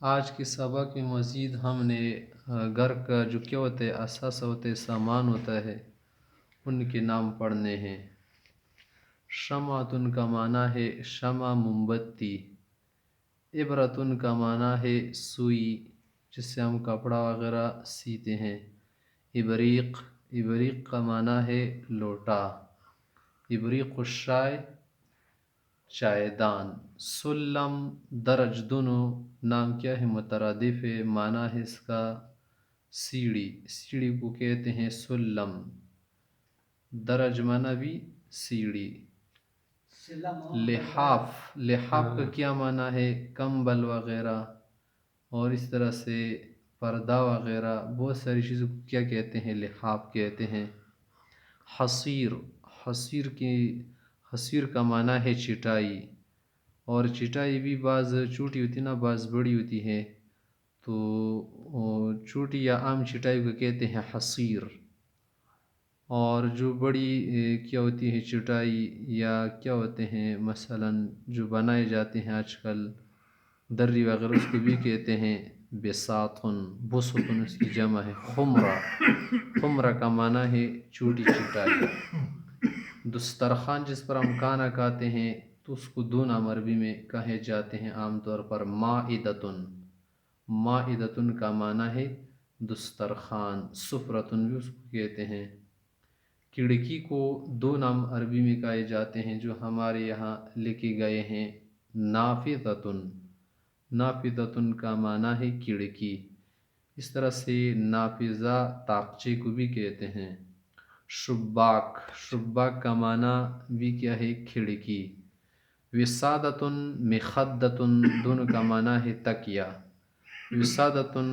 آج کے سبق میں مزید ہم نے گھر کا جو کیا ہوتا ہے اثاثہ ہوتا ہے سامان ہوتا ہے ان کے نام پڑھنے ہیں۔ شمعۃ کا معنی ہے شمع موم بتی۔ ابرۃ کا معنی ہے سوئی جس سے ہم کپڑا وغیرہ سیتے ہیں۔ ابریق کا معنی ہے لوٹا۔ ابریق الشائے چائے دان۔ سلم درج دونوں نام کیا ہے مترادف ہے، معنی ہے اس کا سیڑھی، سیڑھی کو کہتے ہیں سلم۔ درج معنی بھی سیڑھی۔ لحاف کا کیا معنی ہے کمبل وغیرہ، اور اس طرح سے پردہ وغیرہ بہت ساری چیزوں کو کیا کہتے ہیں لحاف کہتے ہیں۔ حصیر کا معنی ہے چٹائی، اور چٹائی بھی بعض چھوٹی ہوتی ہے نا بعض بڑی ہوتی ہے، تو چھوٹی یا عام چٹائی کو کہتے ہیں حصیر، اور جو بڑی کیا ہوتی ہے چٹائی یا کیا ہوتے ہیں مثلا جو بنائے جاتے ہیں آج کل دری وغیرہ اس کو بھی کہتے ہیں بساطن۔ بسطن اس کی جمع ہے۔ خمرہ کا معنی ہے چھوٹی چٹائی۔ دسترخوان جس پر ہم کھانا کھاتے ہیں تو اس کو دو نام عربی میں کہے جاتے ہیں عام طور پر مائدتن۔ مائدتن کا معنی ہے دسترخوان، سفرتن بھی اس کو کہتے ہیں۔ کھڑکی کو دو نام عربی میں کہے جاتے ہیں جو ہمارے یہاں لکھے گئے ہیں۔ نافذتن، نافذتن کا معنی ہے کھڑکی۔ اس طرح سے نافذہ طاقچے کو بھی کہتے ہیں۔ شباک کا معنی بھی کیا ہے کھڑکی۔ وسادتن مخدتن دونوں کا معنی ہے تکیہ۔ وسادتن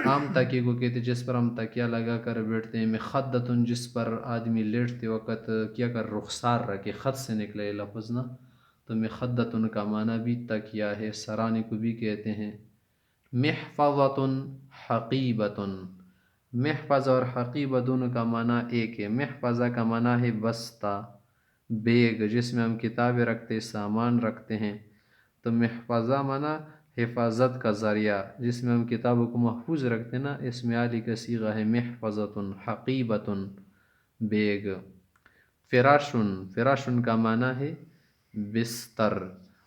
عام تکیے کو کہتے ہیں جس پر ہم تکیہ لگا کر بیٹھتے ہیں۔ مخدتن جس پر آدمی لیٹتے وقت کیا کر رخسار رکھے، خط سے نکلے لفظ نا، تو مخدتن کا معنی بھی تکیہ ہے، سرانے کو بھی کہتے ہیں۔ محفظۃ حقیبۃ، محفظہ اور حقیبہ دونوں کا معنی ایک ہے۔ محفظہ کا معنی ہے بستہ، بیگ جس میں ہم کتابیں رکھتے سامان رکھتے ہیں، تو محفظہ معنی حفاظت کا ذریعہ جس میں ہم کتابوں کو محفوظ رکھتے ہیں نا، اس میں عالی کا صیغہ ہے محفظۃ حقیبۃ بیگ۔ فراشن کا معنی ہے بستر،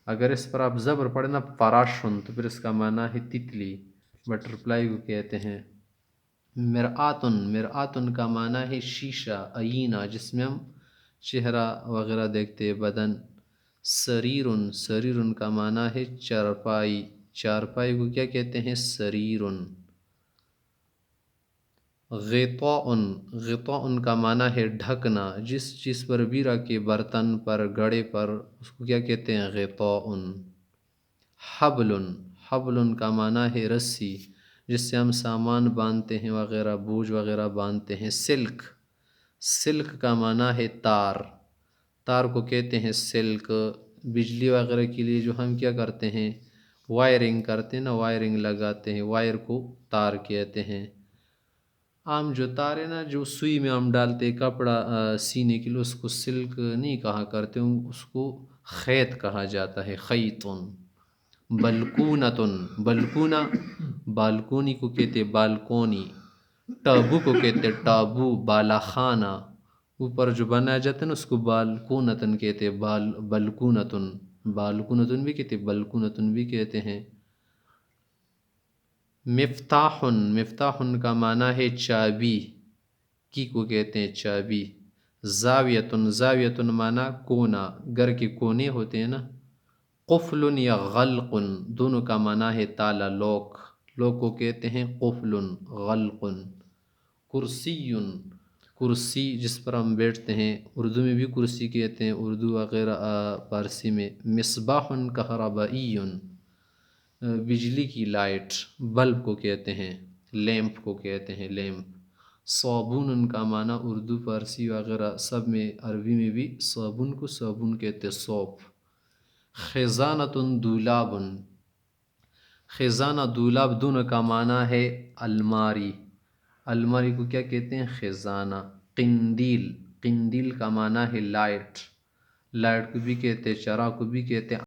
اگر اس پر آپ زبر پڑھیں نا فراشن تو پھر اس کا معنی ہے تتلی، بٹرفلائی کو کہتے ہیں۔ مرآتن کا معنی ہے شیشہ، آئینہ جس میں ہم چہرہ وغیرہ دیکھتے بدن۔ سریر کا معنی ہے چارپائی، چارپائی کو کیا کہتے ہیں سریر۔ غطاء کا معنی ہے ڈھکنا، جس چیز پر بھی رکھے برتن پر گڑے پر اس کو کیا کہتے ہیں غطاء۔ حبل کا معنی ہے رسی جس سے ہم سامان باندھتے ہیں وغیرہ، بوجھ وغیرہ باندھتے ہیں۔ سلک کا معنی ہے تار، تار کو کہتے ہیں سلک۔ بجلی وغیرہ کے لیے جو ہم کیا کرتے ہیں وائرنگ کرتے ہیں نا، وائرنگ لگاتے ہیں، وائر کو تار کہتے ہیں۔ عام جو تار ہے نا جو سوئی میں ہم ڈالتے کپڑا سینے کے لیے اس کو سلک نہیں کہا کرتے، اس کو خیط کہا جاتا ہے، خیطن۔ بلکونہ بالکونی کو کہتے بالکونی۔ ٹابو کو کہتے ٹابو، بالا خانہ اوپر جو بنایا جاتا ہے نا اس کو بالکونتن کہتے، بالکونتن بھی کہتے، بلکونتن بھی کہتے ہیں۔ مفتاح کا معنی ہے چابی، کی کو کہتے ہیں چابی۔ زاویتن معنی کونا، گھر کے کونے ہوتے ہیں نا۔ قفل یا غلق دونوں کا معنی ہے تالا، لوک کو کہتے ہیں قفل غلق۔ کرسی جس پر ہم بیٹھتے ہیں، اردو میں بھی کرسی کہتے ہیں، اردو وغیرہ فارسی میں۔ مصباح کہربائی بجلی کی لائٹ، بلب کو کہتے ہیں، لیمپ کو کہتے ہیں لیمپ۔ صابون کا معنی اردو فارسی وغیرہ سب میں، عربی میں بھی صابن کو صابون کہتے سوپ۔ خزانۃ دولاب، خزانہ دولاب دونوں کا معنی ہے الماری، الماری کو کیا کہتے ہیں خزانہ۔ قندیل کا معنی ہے لائٹ، لائٹ کو بھی کہتے چراغ کو بھی کہتے